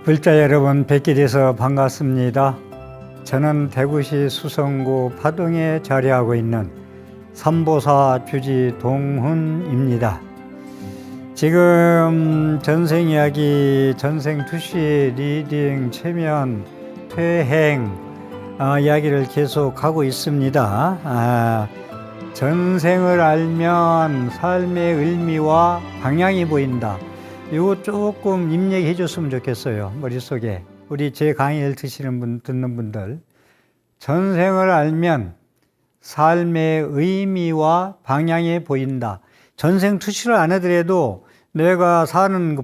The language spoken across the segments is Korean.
불자 여러분 뵙게 돼서 반갑습니다. 저는 대구시 수성구 파동에 자리하고 있는 삼보사 주지 동훈입니다. 지금 전생 이야기, 전생 투시, 리딩, 체면, 퇴행 이야기를 계속 하고 있습니다. 전생을 알면 삶의 의미와 방향이 보인다. 이거 조금 입력해 줬으면 좋겠어요. 머릿속에. 우리 제 강의를 듣는 분들. 전생을 알면 삶의 의미와 방향이 보인다. 전생 투시를 안 하더라도 내가 사는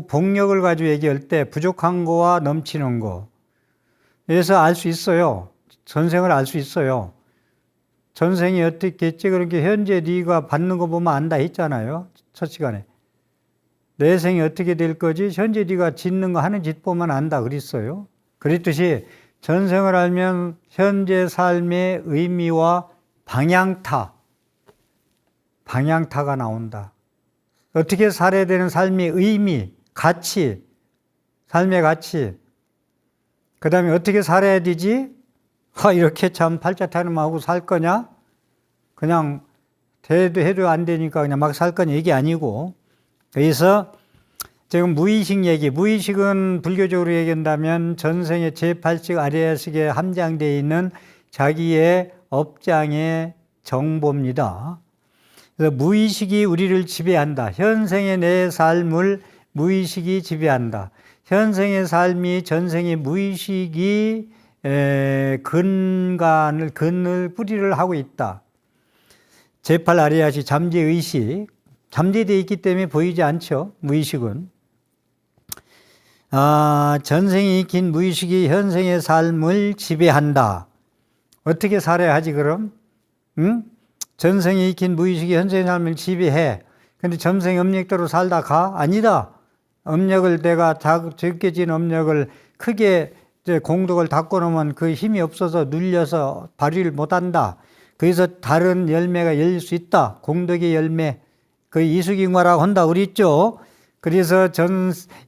복력을 가지고 얘기할 때 부족한 거와 넘치는 거. 그래서 알 수 있어요. 전생을 알 수 있어요. 전생이 어떻게 했지? 그렇게 현재 네가 받는 거 보면 안다 했잖아요. 첫 시간에. 내 생이 어떻게 될 거지? 현재 네가 짓는 거 하는 짓 보면 안다 그랬어요. 그랬듯이 전생을 알면 현재 삶의 의미와 방향타가 나온다. 어떻게 살아야 되는 삶의 의미, 가치, 삶의 가치. 그 다음에 어떻게 살아야 되지? 이렇게 참 팔자타령하고 살 거냐? 그냥 대도 해도 안 되니까 그냥 막 살 거냐? 이게 아니고. 그래서 지금 무의식 얘기, 무의식은 불교적으로 얘기한다면 전생의 제8식 아래야식에 함장되어 있는 자기의 업장의 정보입니다. 그래서 무의식이 우리를 지배한다. 현생의 내 삶을 무의식이 지배한다. 현생의 삶이 전생의 무의식이 근을 뿌리를 하고 있다. 제8 아래야식 잠재의식. 잠재되어 있기 때문에 보이지 않죠. 무의식은. 전생이 익힌 무의식이 현생의 삶을 지배한다. 어떻게 살아야 하지 그럼? 응? 전생이 익힌 무의식이 현생의 삶을 지배해. 근데 전생 업력대로 살다 가? 아니다. 업력을 내가 적게 진 업력을 크게 공덕을 닦고 놓으면 그 힘이 없어서 눌려서 발휘를 못한다. 그래서 다른 열매가 열릴 수 있다. 공덕의 열매. 그 이수경마라고 한다 그랬죠. 그래서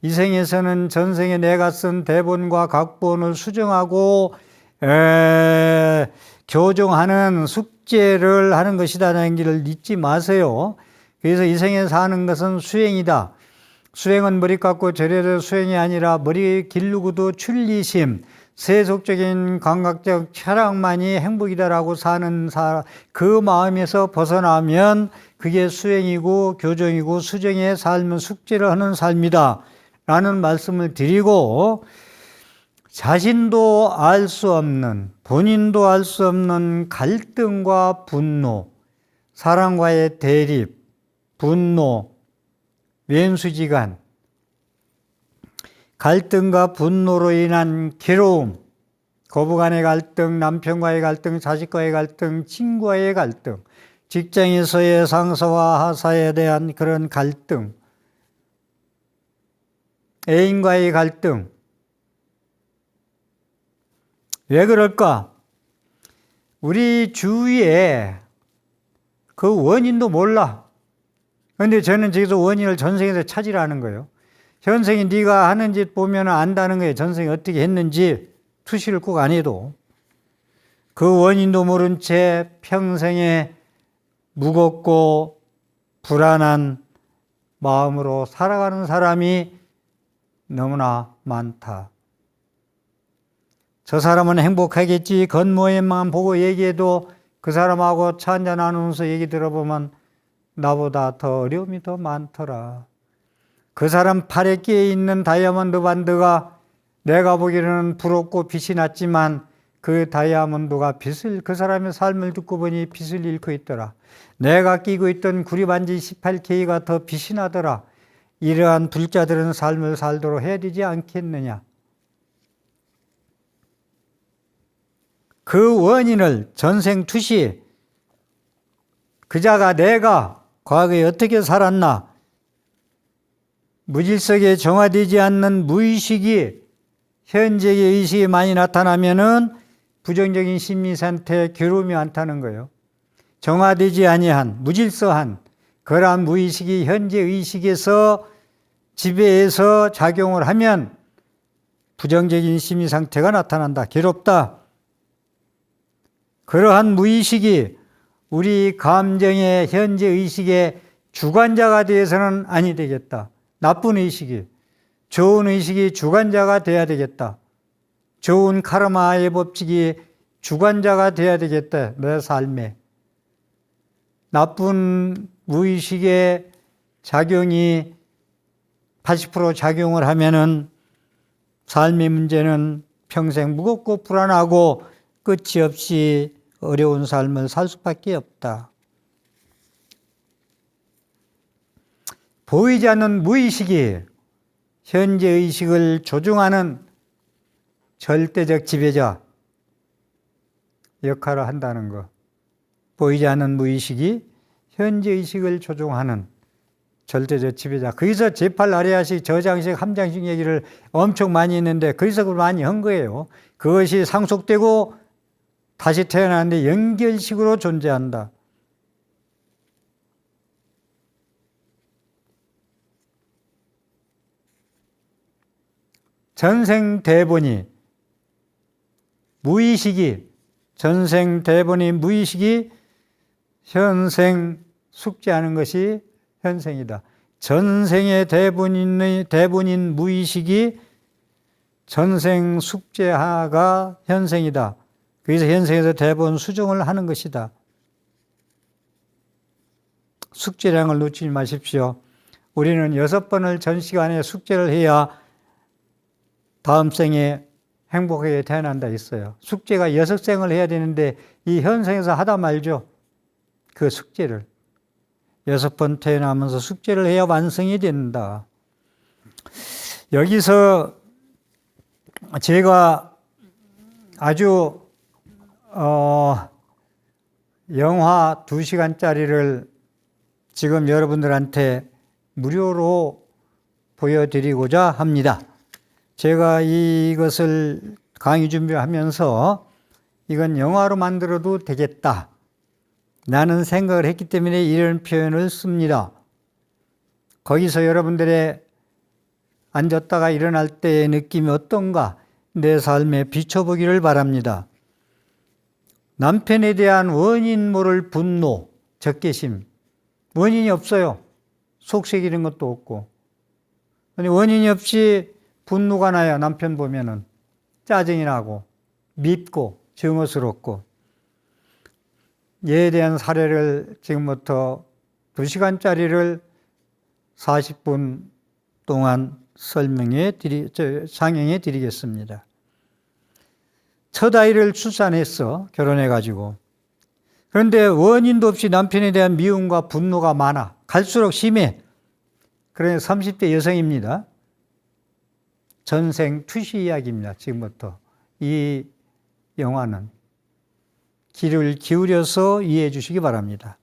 이 생에서는 전생에 내가 쓴 대본과 각본을 수정하고 교정하는 숙제를 하는 것이다라는 길을 잊지 마세요. 그래서 이 생에서 하는 것은 수행이다. 수행은 머리 깎고 저려도 수행이 아니라 머리 기르고도 출리심, 세속적인 감각적 철학만이 행복이다라고 사는 그 마음에서 벗어나면 그게 수행이고 교정이고 수정의 삶은 숙제를 하는 삶이다 라는 말씀을 드리고, 자신도 알 수 없는, 본인도 알 수 없는 갈등과 분노, 사랑과의 대립, 분노, 왼수지간, 갈등과 분노로 인한 괴로움, 고부간의 갈등, 남편과의 갈등, 자식과의 갈등, 친구와의 갈등, 직장에서의 상사와 하사에 대한 그런 갈등, 애인과의 갈등. 왜 그럴까? 우리 주위에 그 원인도 몰라. 그런데 저는 저기서 원인을 전생에서 찾으라는 거예요. 현생이 네가 하는 짓 보면 안다는 거예요. 전생이 어떻게 했는지 투시를 꼭 안 해도. 그 원인도 모른 채 평생에 무겁고 불안한 마음으로 살아가는 사람이 너무나 많다. 저 사람은 행복하겠지. 겉모양만 보고 얘기해도 그 사람하고 차 한잔 나누면서 얘기 들어보면 나보다 더 어려움이 더 많더라. 그 사람 팔에 끼어 있는 다이아몬드 반드가 내가 보기에는 부럽고 빛이 났지만 그 다이아몬드가 그 사람의 삶을 듣고 보니 빛을 잃고 있더라. 내가 끼고 있던 구리반지 18K가 더 빛이 나더라. 이러한 불자들은 삶을 살도록 해야 되지 않겠느냐. 그 원인을 전생 투시, 그자가 내가 과거에 어떻게 살았나, 무질서에 정화되지 않는 무의식이 현재의 의식이 많이 나타나면은 부정적인 심리 상태에 괴로움이 많다는 거예요. 정화되지 아니한, 무질서한 그러한 무의식이 현재 의식에서 지배해서 작용을 하면 부정적인 심리 상태가 나타난다. 괴롭다. 그러한 무의식이 우리 감정의 현재 의식의 주관자가 되어서는 아니 되겠다. 나쁜 의식이, 좋은 의식이 주관자가 돼야 되겠다. 좋은 카르마의 법칙이 주관자가 돼야 되겠다. 내 삶에. 나쁜 무의식의 작용이 80% 작용을 하면은 삶의 문제는 평생 무겁고 불안하고 끝이 없이 어려운 삶을 살 수밖에 없다. 보이지 않는 무의식이 현재 의식을 조종하는 절대적 지배자 역할을 한다는 것. 보이지 않는 무의식이 현재 의식을 조종하는 절대적 지배자. 거기서 제8아리아식, 저장식, 함장식 얘기를 엄청 많이 했는데 거기서 그걸 많이 한 거예요. 그것이 상속되고 다시 태어나는데 연결식으로 존재한다. 전생 대본이 무의식이 현생 숙제하는 것이 현생이다. 전생의 대본인 무의식이 전생 숙제하가 현생이다. 그래서 현생에서 대본 수정을 하는 것이다. 숙제라는 걸 놓치지 마십시오. 우리는 6번을 전 시간에 숙제를 해야 다음 생에 행복하게 태어난다 했어요. 숙제가 6생을 해야 되는데 이 현생에서 하다 말죠. 그 숙제를. 6번 태어나면서 숙제를 해야 완성이 된다. 여기서 제가 아주 영화 2시간짜리를 지금 여러분들한테 무료로 보여드리고자 합니다. 제가 이것을 강의 준비하면서 이건 영화로 만들어도 되겠다 라는 생각을 했기 때문에 이런 표현을 씁니다. 거기서 여러분들의 앉았다가 일어날 때의 느낌이 어떤가 내 삶에 비춰보기를 바랍니다. 남편에 대한 원인 모를 분노, 적개심. 원인이 없어요. 속색이는 것도 없고. 원인이 없이 분노가 나요. 남편 보면은 짜증이 나고 밉고 증오스럽고. 얘에 대한 사례를 지금부터 2시간짜리를 40분 동안 상영해 드리겠습니다. 첫 아이를 출산했어. 결혼해가지고. 그런데 원인도 없이 남편에 대한 미움과 분노가 많아. 갈수록 심해. 그래서 30대 여성입니다. 전생 투시 이야기입니다. 지금부터. 이 영화는. 귀를 기울여서 이해해 주시기 바랍니다.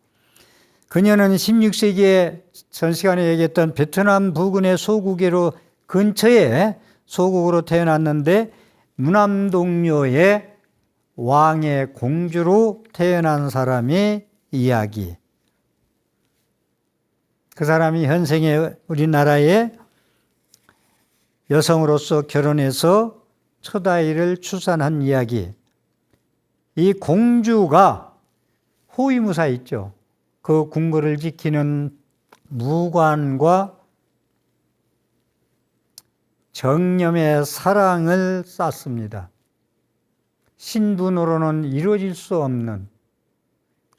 그녀는 16세기에 전 시간에 얘기했던 베트남 부근의 소국으로 근처에 소국으로 태어났는데 무남동녀의 왕의 공주로 태어난 사람의 이야기. 그 사람이 현생에 우리나라의 여성으로서 결혼해서 첫 아이를 출산한 이야기. 이 공주가 호위무사 있죠. 그 궁궐을 지키는 무관과 정념의 사랑을 쌓습니다. 신분으로는 이루어질 수 없는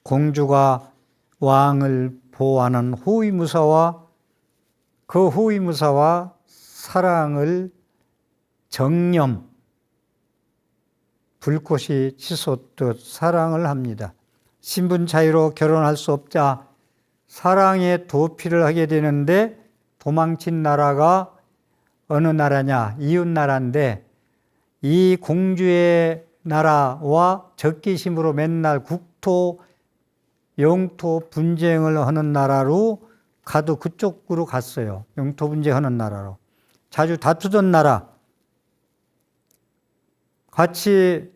공주가 왕을 보호하는 호위무사와 그 호위무사와 사랑을 정념, 불꽃이 치솟듯 사랑을 합니다. 신분 차이로 결혼할 수 없자 사랑의 도피를 하게 되는데 도망친 나라가 어느 나라냐? 이웃 나라인데 이 공주의 나라와 적개심으로 맨날 국토, 영토 분쟁을 하는 나라로 가도 그쪽으로 갔어요. 영토 분쟁하는 나라로. 자주 다투던 나라. 같이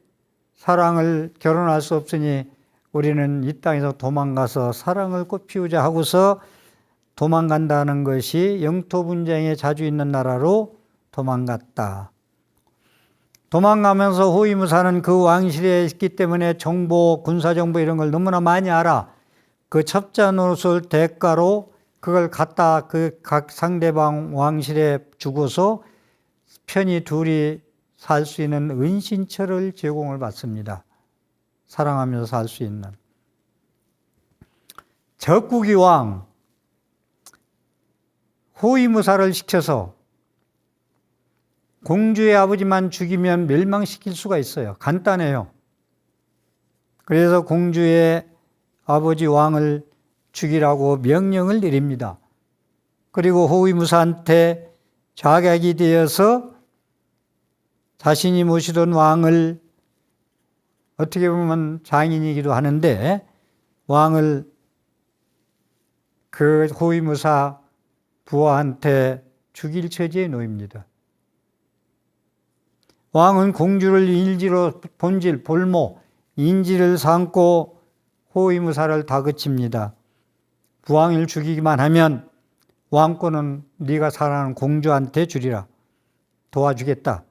사랑을 결혼할 수 없으니 우리는 이 땅에서 도망가서 사랑을 꽃피우자 하고서 도망간다는 것이 영토 분쟁에 자주 있는 나라로 도망갔다. 도망가면서 호위무사는 그 왕실에 있기 때문에 정보, 군사정보 이런 걸 너무나 많이 알아. 그 첩자 노릇을 대가로 그걸 갖다 그 각 상대방 왕실에 주고서 편히 둘이 살 수 있는 은신처를 제공을 받습니다. 사랑하면서 살 수 있는. 적국이 왕, 호위무사를 시켜서 공주의 아버지만 죽이면 멸망시킬 수가 있어요. 간단해요. 그래서 공주의 아버지 왕을 죽이라고 명령을 내립니다. 그리고 호위무사한테 좌객이 되어서 자신이 모시던 왕을, 어떻게 보면 장인이기도 하는데, 왕을 그 호위무사 부하한테 죽일 처지에 놓입니다. 왕은 공주를 일지로 본질, 볼모, 인지를 삼고 호위무사를 다그칩니다. 부왕을 죽이기만 하면 왕권은 네가 사랑하는 공주한테 주리라. 도와주겠다.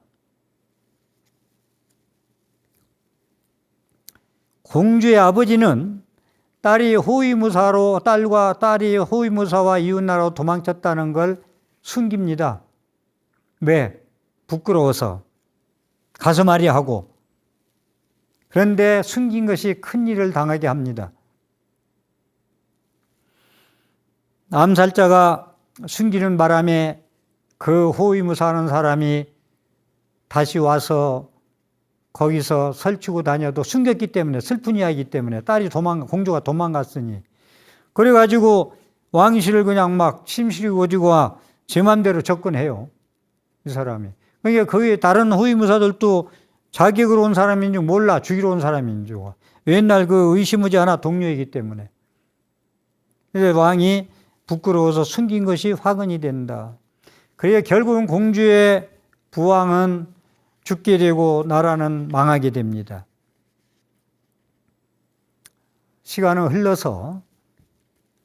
공주의 아버지는 딸과 딸이 호위무사와 이웃나라로 도망쳤다는 걸 숨깁니다. 왜? 부끄러워서. 가서 말이야 하고. 그런데 숨긴 것이 큰일을 당하게 합니다. 암살자가 숨기는 바람에 그 호위무사하는 사람이 다시 와서 거기서 설치고 다녀도 숨겼기 때문에, 슬픈 이야기이기 때문에, 공주가 도망갔으니. 그래가지고 왕실을 그냥 막 심실이 오지고 제 맘대로 접근해요. 이 사람이. 그러니까 거기 다른 호위무사들도 자격으로 온 사람인 줄 몰라. 죽이러 온 사람인 줄. 맨날 그 의심하지 않아. 동료이기 때문에. 그래서 왕이 부끄러워서 숨긴 것이 화근이 된다. 그래서 결국은 공주의 부왕은 죽게 되고 나라는 망하게 됩니다. 시간은 흘러서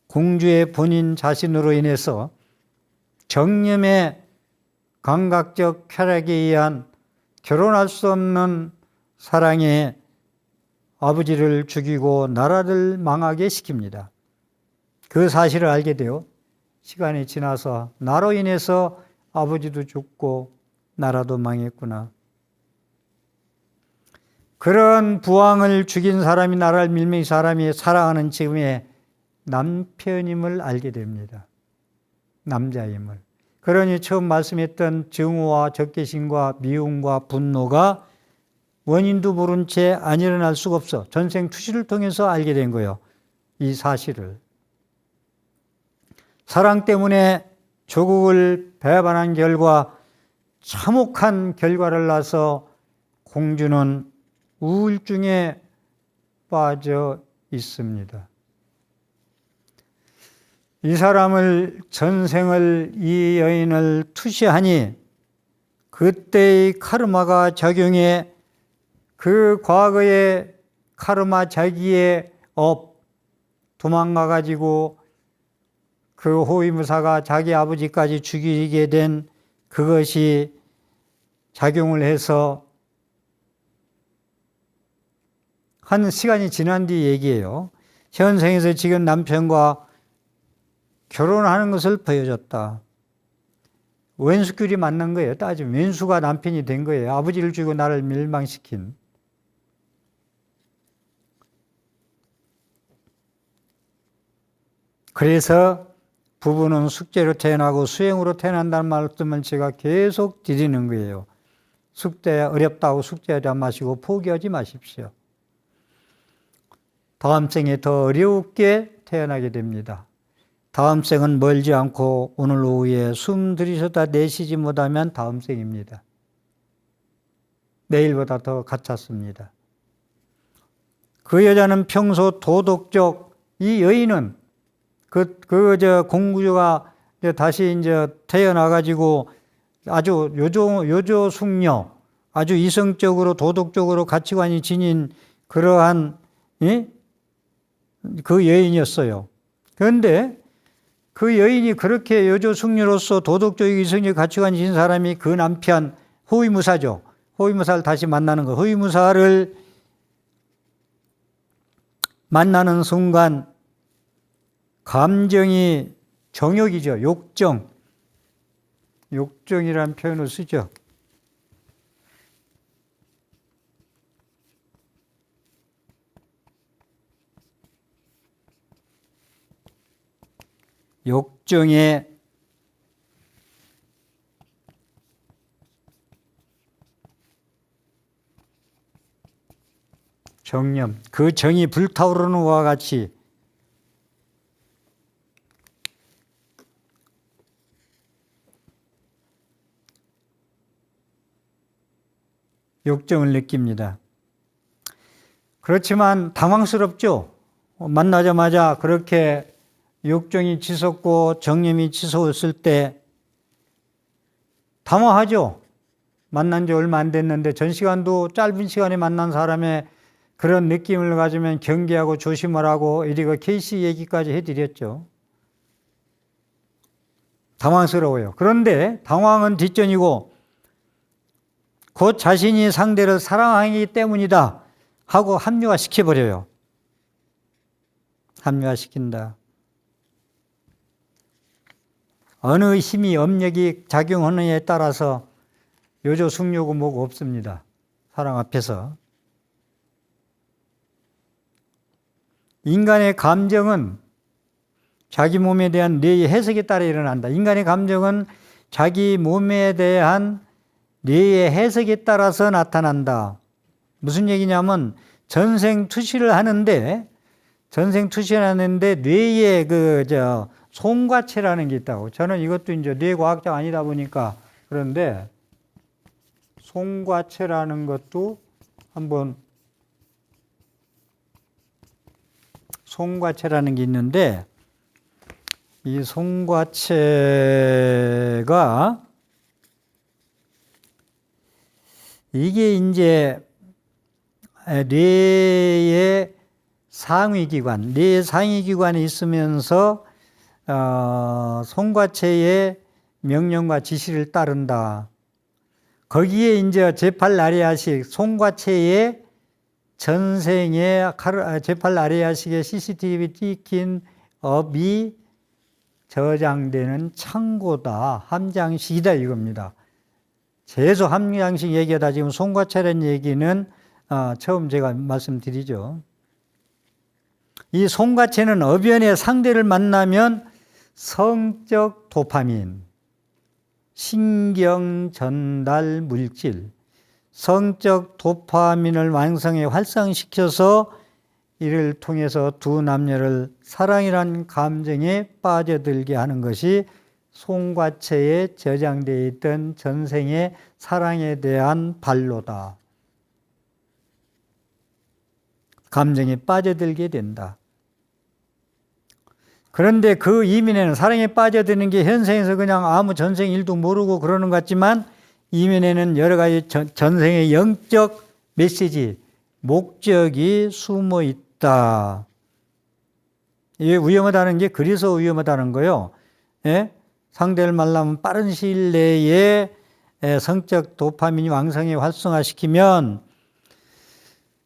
공주의 본인 자신으로 인해서 정념의 감각적 쾌락에 의한 결혼할 수 없는 사랑에 아버지를 죽이고 나라를 망하게 시킵니다. 그 사실을 알게 되어 시간이 지나서 나로 인해서 아버지도 죽고 나라도 망했구나. 그런 부왕을 죽인 사람이, 나라를 밀면 이 사람이 사랑하는 지금의 남편임을 알게 됩니다. 남자임을. 그러니 처음 말씀했던 증오와 적개심과 미움과 분노가 원인도 모른 채 안 일어날 수가 없어. 전생 투시를 통해서 알게 된 거예요. 이 사실을. 사랑 때문에 조국을 배반한 결과 참혹한 결과를 낳아서 공주는 우울증에 빠져 있습니다. 이 사람을 전생을 이 여인을 투시하니 그때의 카르마가 작용해 그 과거의 카르마 자기의 도망가가지고 그 호위무사가 자기 아버지까지 죽이게 된 그것이 작용을 해서 한 시간이 지난 뒤 얘기예요. 현생에서 지금 남편과 결혼하는 것을 보여줬다. 왼수끼리 만난 거예요. 따지면 왼수가 남편이 된 거예요. 아버지를 죽이고 나를 멸망시킨. 그래서 부부는 숙제로 태어나고 수행으로 태어난다는 말씀을 제가 계속 드리는 거예요. 숙제 어렵다고 숙제하지 마시고 포기하지 마십시오. 다음 생에 더 어렵게 태어나게 됩니다. 다음 생은 멀지 않고 오늘 오후에 숨 들이쉬다 내쉬지 못하면 다음 생입니다. 내일보다 더 가찼습니다. 그 여자는 평소 도덕적, 이 여인은 공주가 다시 태어나가지고 아주 요조숙녀, 아주 이성적으로 도덕적으로 가치관이 지닌 그러한 그 여인이었어요. 그런데 그 여인이 그렇게 여조숙녀로서 도덕적이고 이성적 가치관이 지닌 사람이 그 남편, 호위무사죠. 호위무사를 다시 만나는 거. 호위무사를 만나는 순간 감정이 정욕이죠. 욕정. 욕정이라는 표현을 쓰죠. 욕정의 정념, 그 정이 불타오르는 것과 같이 욕정을 느낍니다. 그렇지만 당황스럽죠. 만나자마자 그렇게 욕정이 치솟고 정념이 치솟을 때 당황하죠. 만난 지 얼마 안 됐는데 전 시간도 짧은 시간에 만난 사람의 그런 느낌을 가지면 경계하고 조심을 하고 이리고 케이스 얘기까지 해드렸죠. 당황스러워요. 그런데 당황은 뒷전이고 곧 자신이 상대를 사랑하기 때문이다 하고 합리화시켜버려요. 합리화시킨다. 어느 힘이 업력이 작용하느냐에 따라서 요조 숙녀고 뭐고 없습니다. 사랑 앞에서. 인간의 감정은 자기 몸에 대한 뇌의 해석에 따라 일어난다. 인간의 감정은 자기 몸에 대한 뇌의 해석에 따라서 나타난다. 무슨 얘기냐면 전생투시를 하는데 뇌에 송과체라는 게 있다고. 저는 이것도 이제 뇌과학자가 아니다 보니까 그런데 송과체라는 것도 한번 송과체라는 게 있는데 이 송과체가 이게 이제 뇌의 상위기관, 뇌의 상위기관에 있으면서 송과체의 명령과 지시를 따른다. 거기에 이제 제8나리아식 송과체의 전생의 제8나리아식의 CCTV 찍힌 업이 저장되는 창고다. 함장식이다 이겁니다. 계속 함장식 얘기하다 지금 송과체라는 얘기는 처음 제가 말씀드리죠. 이 송과체는 어변의 상대를 만나면 성적 도파민, 신경 전달 물질, 성적 도파민을 왕성히 활성시켜서 이를 통해서 두 남녀를 사랑이란 감정에 빠져들게 하는 것이 송과체에 저장되어 있던 전생의 사랑에 대한 발로다. 감정에 빠져들게 된다. 그런데 그 이면에는 사랑에 빠져드는 게 현생에서 그냥 아무 전생 일도 모르고 그러는 것 같지만 이면에는 여러 가지 전생의 영적 메시지, 목적이 숨어 있다. 이게 위험하다는 게 그래서 위험하다는 거예요. 예? 상대를 만나면 빠른 시일 내에 성적 도파민이 왕성히 활성화시키면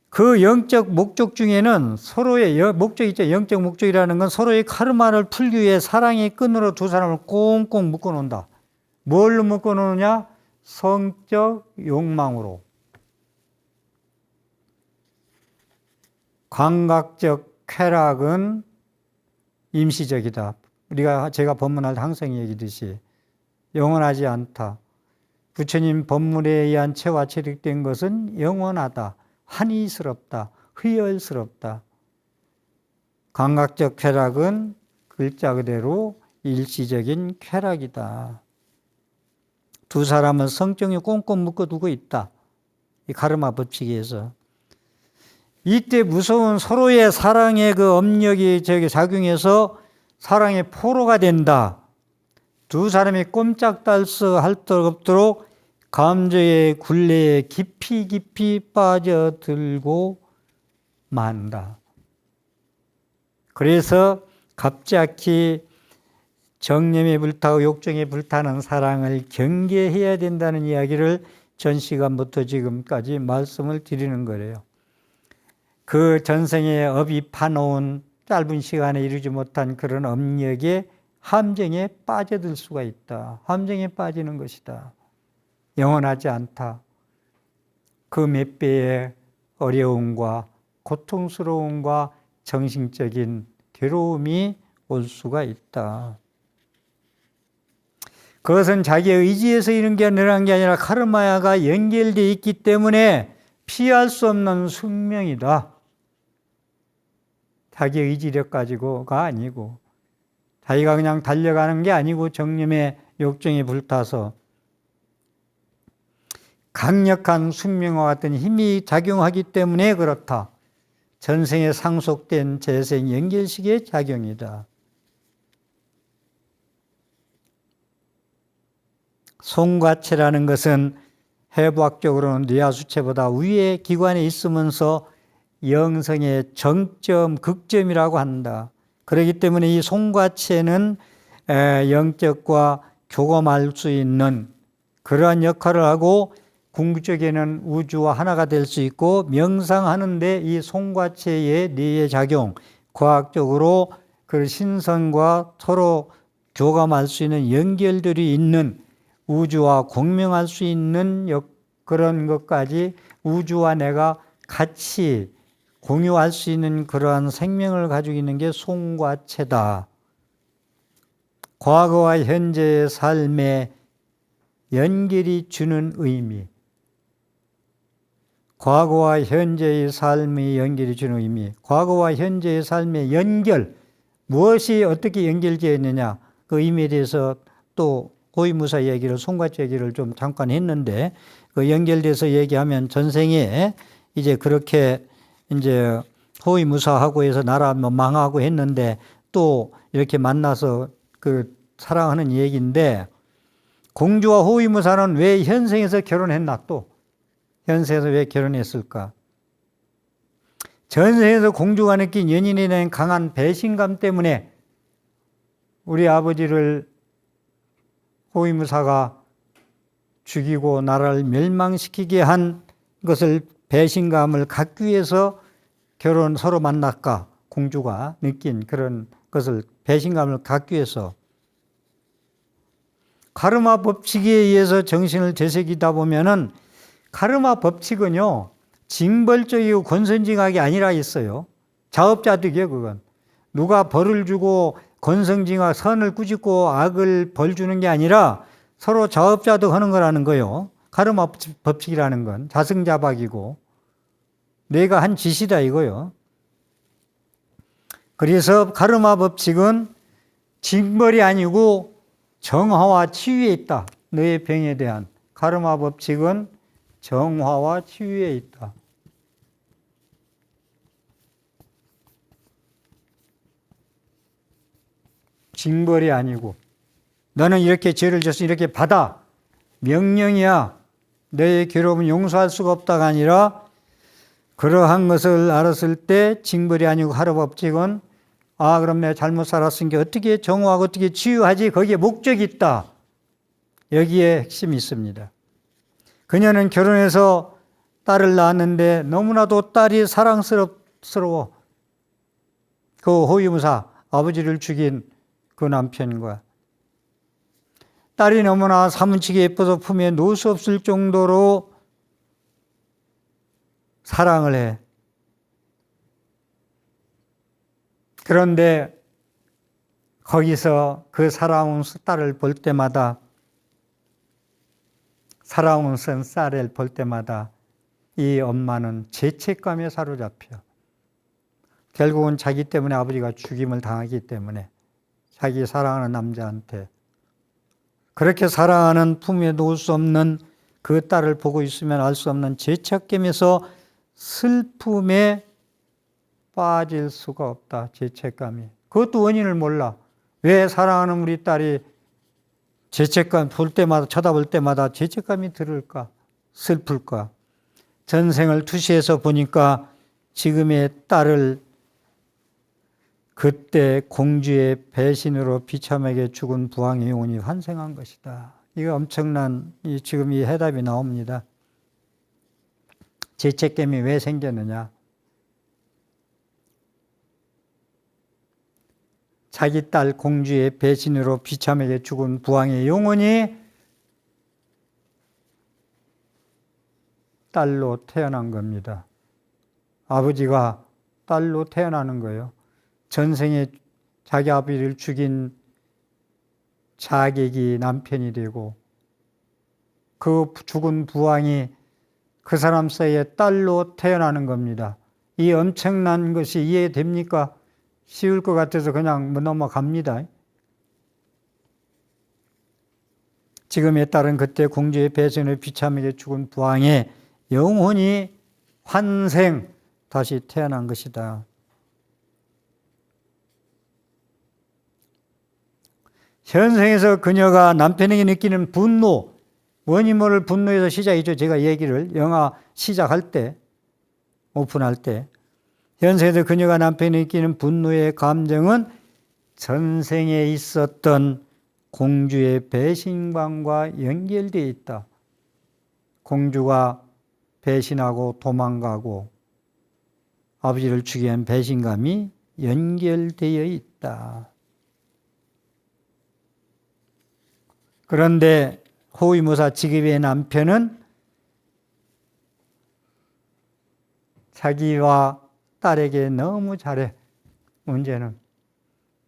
그 영적 목적 중에는 서로의 목적 있죠. 영적 목적이라는 건 서로의 카르마를 풀기 위해 사랑의 끈으로 두 사람을 꽁꽁 묶어 놓는다. 뭘로 묶어 놓느냐? 성적 욕망으로. 감각적 쾌락은 임시적이다. 제가 법문할 때 항상 얘기듯이 영원하지 않다. 부처님 법문에 의한 체와 체득된 것은 영원하다. 한이스럽다. 희열스럽다. 감각적 쾌락은 글자 그대로 일시적인 쾌락이다. 두 사람은 성정에 꽁꽁 묶어두고 있다. 이 카르마 법칙에서. 이때 무서운 서로의 사랑의 그 업력이 작용해서 사랑의 포로가 된다. 두 사람이 꼼짝달싹 할 것 없도록 감정의 굴레에 깊이 빠져들고 만다. 그래서 갑자기 정념에 불타고 욕정에 불타는 사랑을 경계해야 된다는 이야기를 전 시간부터 지금까지 말씀을 드리는 거래요. 그 전생에 업이 파놓은 짧은 시간에 이루지 못한 그런 업력에 함정에 빠져들 수가 있다. 함정에 빠지는 것이다. 영원하지 않다. 그 몇 배의 어려움과 고통스러움과 정신적인 괴로움이 올 수가 있다. 그것은 자기의 의지에서 이런 게 늘어난 게 아니라 카르마가 연결되어 있기 때문에 피할 수 없는 숙명이다. 자기의 의지력 가지고가 아니고, 자기가 그냥 달려가는 게 아니고 정념의 욕정에 불타서 강력한 숙명과 같은 힘이 작용하기 때문에 그렇다. 전생에 상속된 재생 연결식의 작용이다. 송과체라는 것은 해부학적으로는 뇌하수체보다 위의 기관에 있으면서 영성의 정점, 극점이라고 한다. 그렇기 때문에 이 송과체는 영적과 교감할 수 있는 그러한 역할을 하고 궁극적에는 우주와 하나가 될 수 있고, 명상하는데 이 송과체의 뇌의 작용, 과학적으로 그 신선과 서로 교감할 수 있는 연결들이 있는 우주와 공명할 수 있는 그런 것까지 우주와 내가 같이 공유할 수 있는 그러한 생명을 가지고 있는 게 송과체다. 과거와 현재의 삶에 연결이 주는 의미, 과거와 현재의 삶이 연결이 주는 의미, 과거와 현재의 삶의 연결, 무엇이 어떻게 연결되어 있느냐, 그 의미에 대해서 또 호위무사 얘기를, 송과체 얘기를 좀 잠깐 했는데, 그 연결돼서 얘기하면 전생에 이제 그렇게 이제 호위무사하고 해서 나라 망하고 했는데 또 이렇게 만나서 그 사랑하는 얘기인데, 공주와 호위무사는 왜 현생에서 결혼했나, 또 현생에서 왜 결혼했을까? 전생에서 공주가 느낀 연인에 대한 강한 배신감 때문에 우리 아버지를 호위무사가 죽이고 나라를 멸망시키게 한 것을, 배신감을 갖기 위해서 서로 만났까? 공주가 느낀 그런 것을, 배신감을 갖기 위해서 카르마 법칙에 의해서 정신을 되새기다 보면은, 카르마 법칙은요, 징벌적이고 권선징악이 아니라 있어요. 자업자득이에요, 그건. 누가 벌을 주고 권선징악, 선을 꾸짖고 악을 벌 주는 게 아니라 서로 자업자득 하는 거라는 거예요. 카르마 법칙이라는 건 자승자박이고 내가 한 짓이다 이거요. 그래서 카르마 법칙은 징벌이 아니고 정화와 치유에 있다. 너의 병에 대한 카르마 법칙은 정화와 치유에 있다. 징벌이 아니고, 너는 이렇게 죄를 졌으니 이렇게 받아, 명령이야. 너의 괴로움은 용서할 수가 없다가 아니라, 그러한 것을 알았을 때 징벌이 아니고 카르마 법칙은, 아, 그럼 내가 잘못 살았으니까 어떻게 정화하고 어떻게 치유하지? 거기에 목적이 있다. 여기에 핵심이 있습니다. 그녀는 결혼해서 딸을 낳았는데 너무나도 딸이 사랑스러워. 그 호위무사, 아버지를 죽인 그 남편과 딸이 너무나 사무치게 예뻐서 품에 놓을 수 없을 정도로 사랑을 해. 그런데 거기서 그 사랑하는 딸을 볼 때마다, 사랑하는 딸을 볼 때마다 이 엄마는 죄책감에 사로잡혀. 결국은 자기 때문에 아버지가 죽임을 당하기 때문에 자기 사랑하는 남자한테, 그렇게 사랑하는 품에 놓을 수 없는 그 딸을 보고 있으면 알 수 없는 죄책감에서 슬픔에 빠질 수가 없다. 죄책감이. 그것도 원인을 몰라. 왜 사랑하는 우리 딸이 죄책감 볼 때마다, 쳐다볼 때마다 죄책감이 들을까? 슬플까? 전생을 투시해서 보니까 지금의 딸을 그때 공주의 배신으로 비참하게 죽은 부왕의 영혼이 환생한 것이다. 이거 엄청난 지금 이 해답이 나옵니다. 죄책감이 왜 생겼느냐? 자기 딸 공주의 배신으로 비참하게 죽은 부왕의 영혼이 딸로 태어난 겁니다. 아버지가 딸로 태어나는 거예요. 전생에 자기 아버지를 죽인 자객이 남편이 되고 그 죽은 부왕이 그 사람 사이에 딸로 태어나는 겁니다. 이 엄청난 것이 이해됩니까? 쉬울 것 같아서 그냥 넘어갑니다. 지금의 딸은 그때 공주의 배신을 비참하게 죽은 부왕의 영혼이 환생, 다시 태어난 것이다. 현생에서 그녀가 남편에게 느끼는 분노, 원인 모를 분노에서 시작이죠. 제가 얘기를 영화 시작할 때, 오픈할 때. 현생에서 그녀가 남편에게 느끼는 분노의 감정은 전생에 있었던 공주의 배신감과 연결되어 있다. 공주가 배신하고 도망가고 아버지를 죽이기 위한 배신감이 연결되어 있다. 그런데 호위무사 지급의 남편은 자기와 딸에게 너무 잘해. 문제는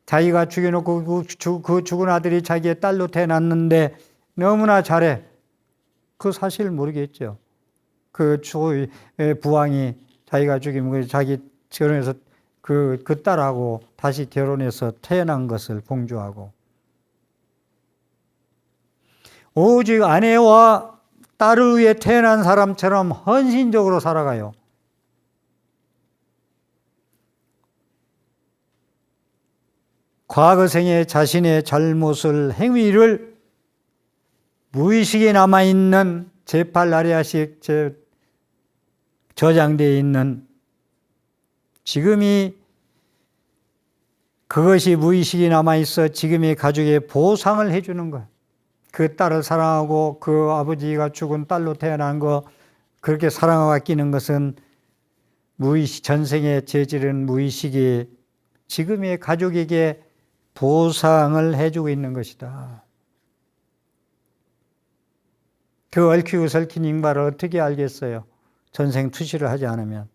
자기가 죽여놓고 그 죽은 아들이 자기의 딸로 태어났는데 너무나 잘해. 그 사실을 모르겠죠. 그 부왕이 자기가 죽이면 자기 결혼해서 그 딸하고 다시 결혼해서 태어난 것을 공주하고 오직 아내와 딸을 위해 태어난 사람처럼 헌신적으로 살아가요. 과거 생에 자신의 잘못을 행위를 무의식에 남아있는 제8아리아식 저장되어 있는 지금이 그것이 무의식이 남아있어 지금의 가족에 보상을 해주는 거예요. 그 딸을 사랑하고 그 아버지가 죽은 딸로 태어난 거 그렇게 사랑하고 아끼는 것은 무의식, 전생에 저지른 무의식이 지금의 가족에게 보상을 해주고 있는 것이다. 그 얽히고 설킨 인과를 어떻게 알겠어요? 전생 투시를 하지 않으면.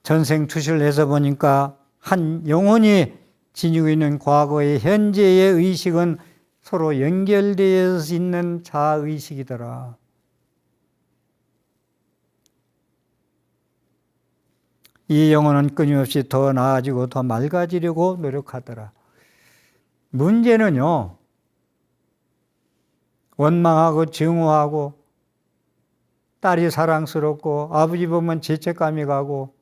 전생 투시를 해서 보니까 한 영혼이 지니고 있는 과거의 현재의 의식은 서로 연결되어 있는 자의식이더라. 이 영혼은 끊임없이 더 나아지고 더 맑아지려고 노력하더라. 문제는요, 원망하고 증오하고 딸이 사랑스럽고 아버지 보면 죄책감이 가고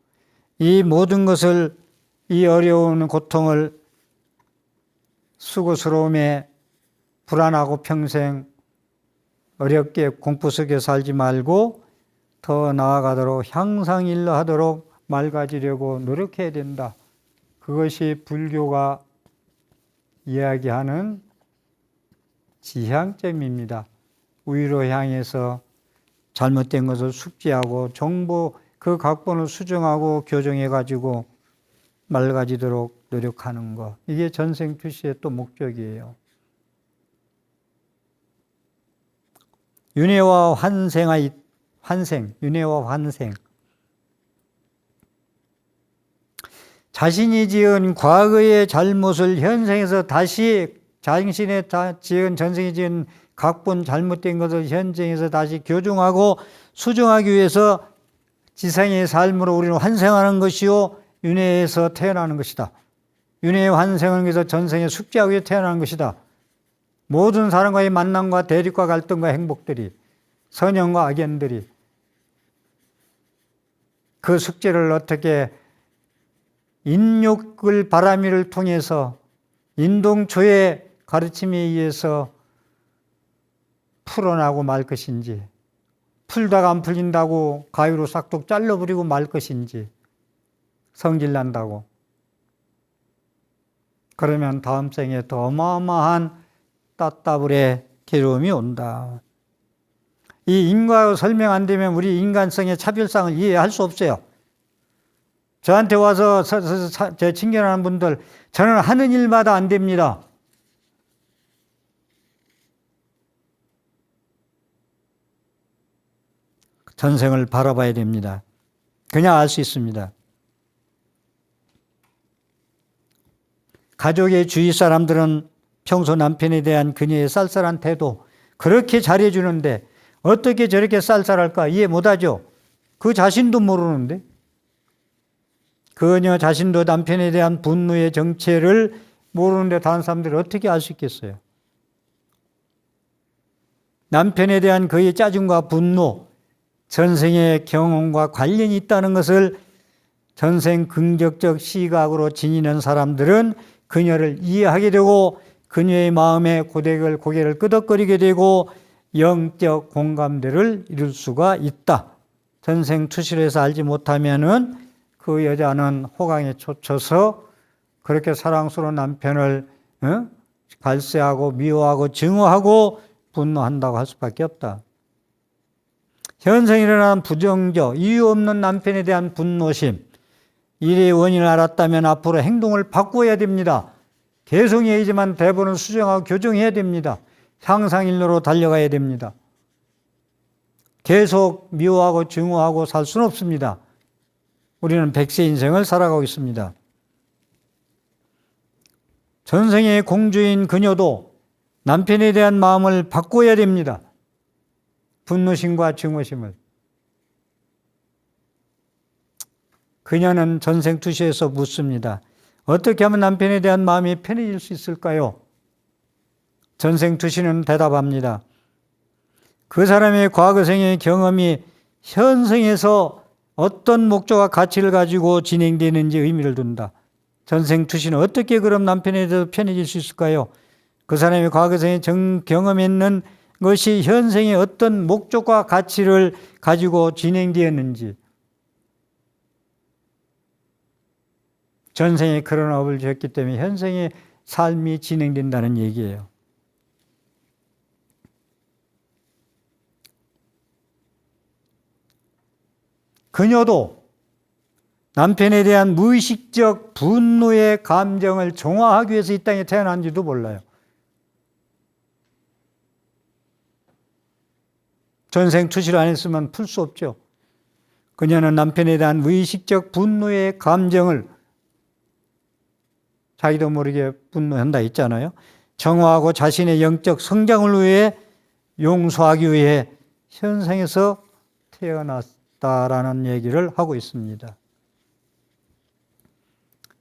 이 모든 것을 이 어려운 고통을 수고스러움에 불안하고 평생 어렵게 공포 속에 살지 말고 더 나아가도록 향상일로하도록 맑아지려고 노력해야 된다. 그것이 불교가 이야기하는 지향점입니다. 위로 향해서 잘못된 것을 숙지하고 정보 그 각본을 수정하고 교정해가지고 맑아지도록 노력하는 것. 이게 전생 투시의 또 목적이에요. 윤회와 윤회와 환생. 자신이 지은 과거의 잘못을 현생에서 다시 자신의 지은 전생에 지은 각본 잘못된 것을 현생에서 다시 교정하고 수정하기 위해서 지상의 삶으로 우리는 환생하는 것이요 윤회에서 태어나는 것이다. 윤회의 환생을 위해서 전생에 숙지하기 위해 태어나는 것이다. 모든 사람과의 만남과 대립과 갈등과 행복들이 선영과 악연들이 그 숙제를 어떻게 인욕을 바라미를 통해서 인동초의 가르침에 의해서 풀어나고 말 것인지 풀다가 안 풀린다고 가위로 싹둑 잘라버리고 말 것인지 성질난다고 그러면 다음 생에 더 어마어마한 따따블의 괴로움이 온다. 이 인과로 설명 안 되면 우리 인간성의 차별성을 이해할 수 없어요. 저한테 와서 제 친견하는 분들, 저는 하는 일마다 안 됩니다. 전생을 바라봐야 됩니다. 그냥 알 수 있습니다. 가족의 주위 사람들은 평소 남편에 대한 그녀의 쌀쌀한 태도 그렇게 잘해주는데 어떻게 저렇게 쌀쌀할까 이해 못하죠. 그 자신도 모르는데. 그녀 자신도 남편에 대한 분노의 정체를 모르는데 다른 사람들이 어떻게 알 수 있겠어요. 남편에 대한 그의 짜증과 분노, 전생의 경험과 관련이 있다는 것을 전생 긍정적 시각으로 지니는 사람들은 그녀를 이해하게 되고 그녀의 마음에 고개를 끄덕거리게 되고 영적 공감대를 이룰 수가 있다. 전생 투실해서 알지 못하면은 그 여자는 호강에 쫓겨서 그렇게 사랑스러운 남편을 갈세하고 미워하고 증오하고 분노한다고 할 수밖에 없다. 현생에 일어나는 부정적, 이유 없는 남편에 대한 분노심, 일의 원인을 알았다면 앞으로 행동을 바꿔야 됩니다. 개성이지만 대본을 수정하고 교정해야 됩니다. 향상일로로 달려가야 됩니다. 계속 미워하고 증오하고 살 수는 없습니다. 우리는 백세 인생을 살아가고 있습니다. 전생의 공주인 그녀도 남편에 대한 마음을 바꿔야 됩니다. 분노심과 증오심을. 그녀는 전생 투시에서 묻습니다. 어떻게 하면 남편에 대한 마음이 편해질 수 있을까요? 전생 투시는 대답합니다. 그 사람의 과거생의 경험이 현생에서 어떤 목적과 가치를 가지고 진행되는지 의미를 둔다. 전생 투시는 어떻게 그럼 남편에 대해서 편해질 수 있을까요? 그 사람의 과거생에 경험했는 것이 현생의 어떤 목적과 가치를 가지고 진행되었는지, 전생에 그런 업을 지었기 때문에 현생의 삶이 진행된다는 얘기예요. 그녀도 남편에 대한 무의식적 분노의 감정을 정화하기 위해서 이 땅에 태어난지도 몰라요. 전생 투시를 안 했으면 풀 수 없죠. 그녀는 남편에 대한 무의식적 분노의 감정을 자기도 모르게 분노한다 했잖아요. 정화하고 자신의 영적 성장을 위해 용서하기 위해 현생에서 태어났다라는 얘기를 하고 있습니다.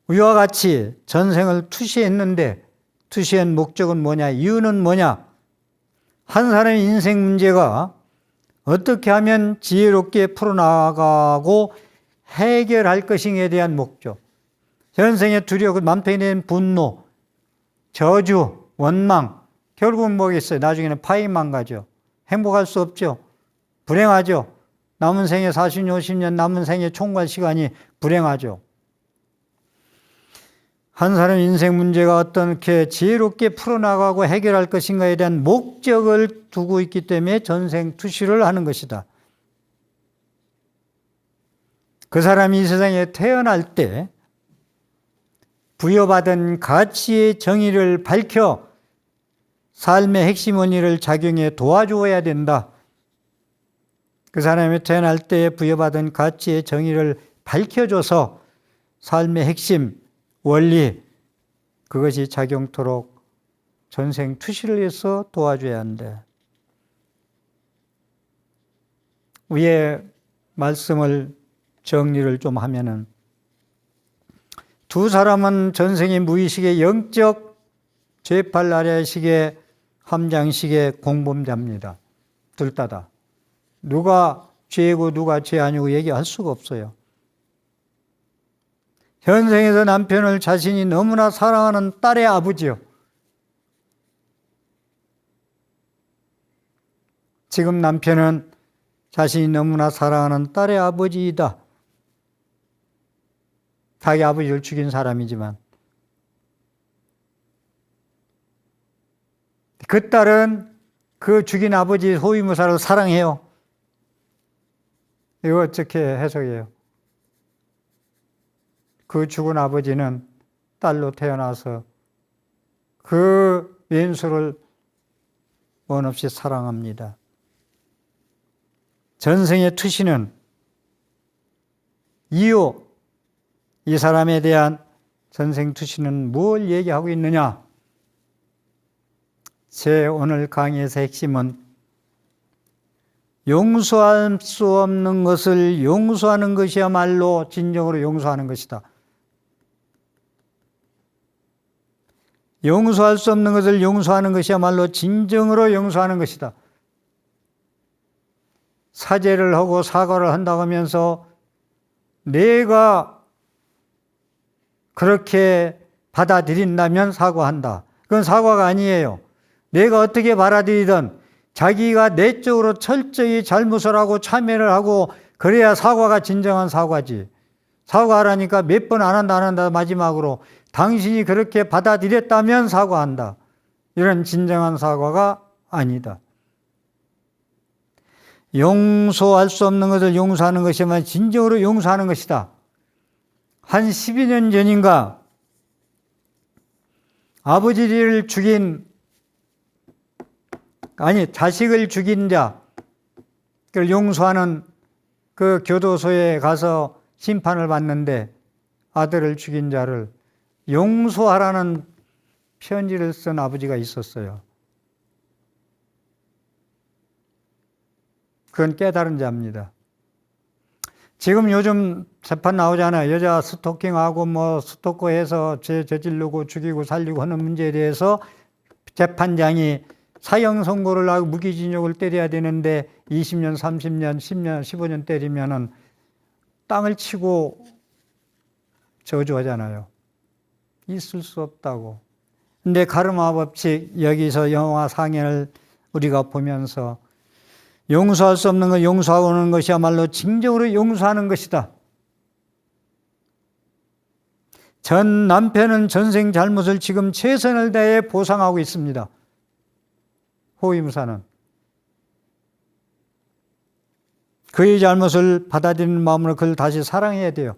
이와 같이 전생을 투시했는데 투시한 목적은 뭐냐? 이유는 뭐냐? 한 사람의 인생 문제가 어떻게 하면 지혜롭게 풀어나가고 해결할 것인가에 대한 목적. 현생의 두려움, 남편에 대한 분노, 저주, 원망, 결국은 뭐겠어요? 나중에는 파행만 가죠. 행복할 수 없죠. 불행하죠. 남은 생에 40년, 50년 남은 생에 총괄 시간이 불행하죠. 한 사람의 인생 문제가 어떻게 지혜롭게 풀어나가고 해결할 것인가에 대한 목적을 두고 있기 때문에 전생 투시를 하는 것이다. 그 사람이 이 세상에 태어날 때 부여받은 가치의 정의를 밝혀 삶의 핵심 원리를 작용해 도와주어야 된다. 그 사람이 태어날 때 부여받은 가치의 정의를 밝혀줘서 삶의 핵심 원리, 그것이 작용토록 전생 투시를 해서 도와줘야 한다. 위에 말씀을 정리를 좀 하면은 두 사람은 전생의 무의식의 영적 제8나라식의 함장식의 공범자입니다. 둘 다다. 누가 죄고 누가 죄 아니고 얘기할 수가 없어요. 현생에서 남편을 자신이 너무나 사랑하는 딸의 아버지요. 지금 남편은 자신이 너무나 사랑하는 딸의 아버지이다. 자기 아버지를 죽인 사람이지만 그 딸은 그 죽인 아버지 호위무사를 사랑해요. 이거 어떻게 해석해요? 그 죽은 아버지는 딸로 태어나서 그 왼수를 원 없이 사랑합니다. 전생의 투시는 이유, 이 사람에 대한 전생 투시는 뭘 얘기하고 있느냐? 제 오늘 강의에서 핵심은 용서할 수 없는 것을 용서하는 것이야말로 진정으로 용서하는 것이다. 용서할 수 없는 것을 용서하는 것이야말로 진정으로 용서하는 것이다. 사죄를 하고 사과를 한다고 하면서 내가 그렇게 받아들인다면 사과한다. 그건 사과가 아니에요. 내가 어떻게 받아들이든 자기가 내적으로 철저히 잘못을 하고 참회를 하고 그래야 사과가 진정한 사과지. 사과하라니까 몇 번 안 한다 마지막으로 당신이 그렇게 받아들였다면 사과한다. 이런 진정한 사과가 아니다. 용서할 수 없는 것을 용서하는 것이면 진정으로 용서하는 것이다. 한 12년 전인가 아버지를 죽인 자식을 죽인 자를 용서하는 그 교도소에 가서 심판을 받는데 아들을 죽인 자를 용서하라는 편지를 쓴 아버지가 있었어요. 그건 깨달은 자입니다. 지금 요즘 재판 나오잖아요. 여자 스토킹하고 스토커해서 저지르고 죽이고 살리고 하는 문제에 대해서 재판장이 사형 선고를 하고 무기징역을 때려야 되는데 20년, 30년, 10년, 15년 때리면은 땅을 치고 저주하잖아요. 있을 수 없다고. 근데 가르마 법칙 여기서 영화 상해를 우리가 보면서 용서할 수 없는 것 용서하는 것이야말로 진정으로 용서하는 것이다. 전 남편은 전생 잘못을 지금 최선을 다해 보상하고 있습니다. 호위무사는 그의 잘못을 받아들이는 마음으로 그를 다시 사랑해야 돼요.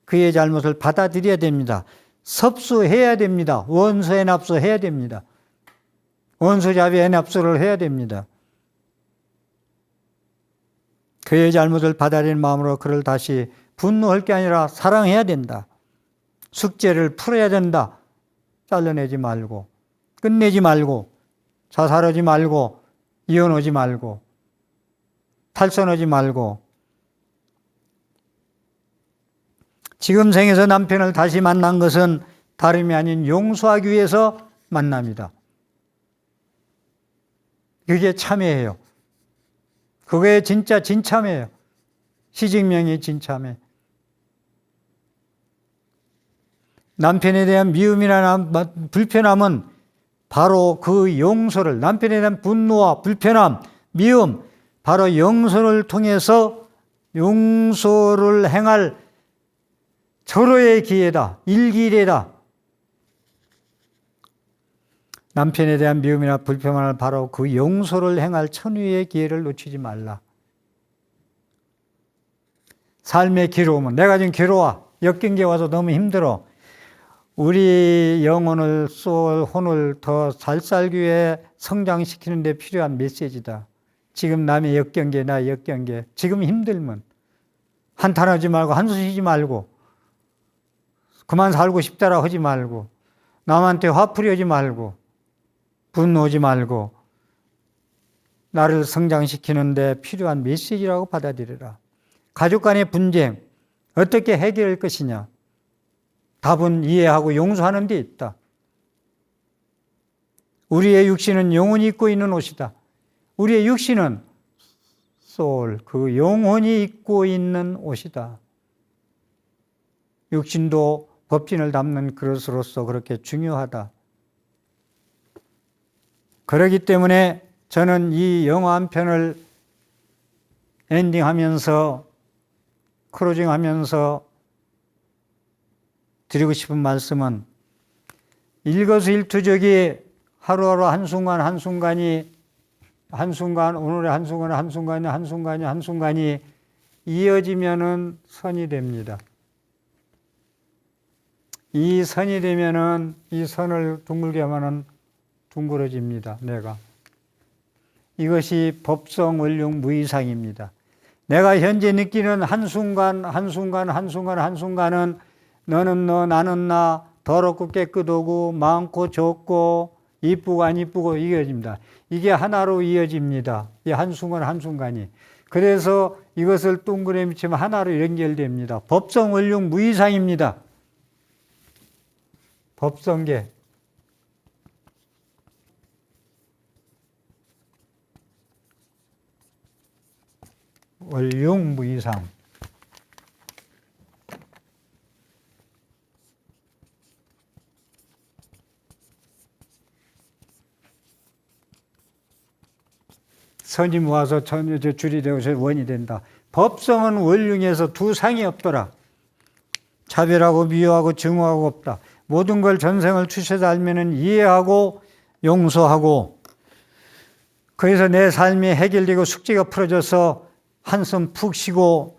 그의 잘못을 받아들여야 됩니다. 섭수해야 됩니다. 원수의 납수해야 됩니다. 원수자비의 납수를 해야 됩니다. 그의 잘못을 받아들이는 마음으로 그를 다시 분노할 게 아니라 사랑해야 된다. 숙제를 풀어야 된다. 잘라내지 말고, 끝내지 말고, 자살하지 말고, 이혼하지 말고, 탈선하지 말고. 지금 생에서 남편을 다시 만난 것은 다름이 아닌 용서하기 위해서 만납니다. 그게 참회예요. 그게 진짜 진참회예요. 시직명의 진참회. 남편에 대한 미움이나 불편함은 바로 그 용서를, 남편에 대한 분노와 불편함, 미움, 바로 용서를 통해서 용서를 행할 절호의 기회다. 일기례다. 남편에 대한 미움이나 불편함을 바로 그 용서를 행할 천위의 기회를 놓치지 말라. 삶의 괴로움은 내가 지금 괴로워. 역경계 와서 너무 힘들어. 우리 영혼을 소울, 혼을 더 잘 살기 위해 성장시키는 데 필요한 메시지다. 지금 남의 역경계, 나의 역경계. 지금 힘들면 한탄하지 말고 한숨 쉬지 말고 그만 살고 싶다라 하지 말고 남한테 화풀이 하지 말고 분노하지 말고 나를 성장시키는 데 필요한 메시지라고 받아들여라. 가족 간의 분쟁 어떻게 해결할 것이냐. 답은 이해하고 용서하는 데 있다. 우리의 육신은 영혼이 입고 있는 옷이다. 우리의 육신은 소울, 그 영혼이 입고 있는 옷이다. 육신도 법진을 담는 그릇으로서 그렇게 중요하다. 그렇기 때문에 저는 이 영화 한 편을 엔딩하면서 클로징하면서 드리고 싶은 말씀은 일거수일투족이 하루하루 한순간 한순간이 한순간 오늘의 한순간이 이어지면은 선이 됩니다. 이 선이 되면은 이 선을 둥글게 하면은 둥그러집니다. 내가. 이것이 법성 원륜 무이상입니다. 내가 현재 느끼는 한순간은 너는 너, 나는 나, 더럽고 깨끗하고 많고 적고 이쁘고 안 이쁘고 이어집니다. 이게 하나로 이어집니다. 이 한순간이. 그래서 이것을 동그라미 치면 하나로 연결됩니다. 법성 원륜 무이상입니다. 법성계. 원륜 무이상. 선이 모아서 줄이 되어서 원이 된다. 법성은 원륜에서 두 상이 없더라. 차별하고 미워하고 증오하고 없다. 모든 걸 전생을 투셔서 알면은 이해하고 용서하고, 그래서 내 삶이 해결되고 숙제가 풀어져서 한숨 푹 쉬고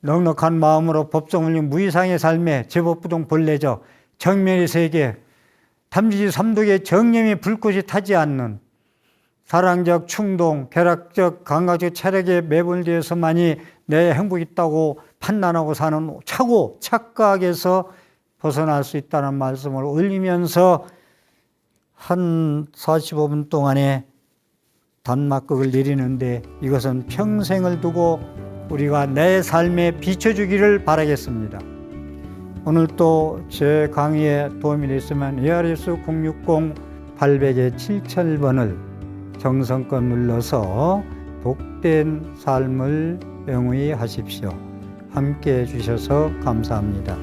넉넉한 마음으로 법성원륜 무이상의 삶에 제법부동 본래적 정면의 세계, 탐지지 삼독의 정념이 불꽃이 타지 않는 사랑적 충동, 쾌락적 감각적 체력에 매몰되어서만이 내 행복이 있다고 판단하고 사는 차고 착각에서 벗어날 수 있다는 말씀을 올리면서 한 45분 동안에 단막극을 내리는데, 이것은 평생을 두고 우리가 내 삶에 비춰주기를 바라겠습니다. 오늘 또 제 강의에 도움이 됐으면 ARS 060-800-7000번을 정성껏 눌러서 복된 삶을 영위히 하십시오. 함께 해주셔서 감사합니다.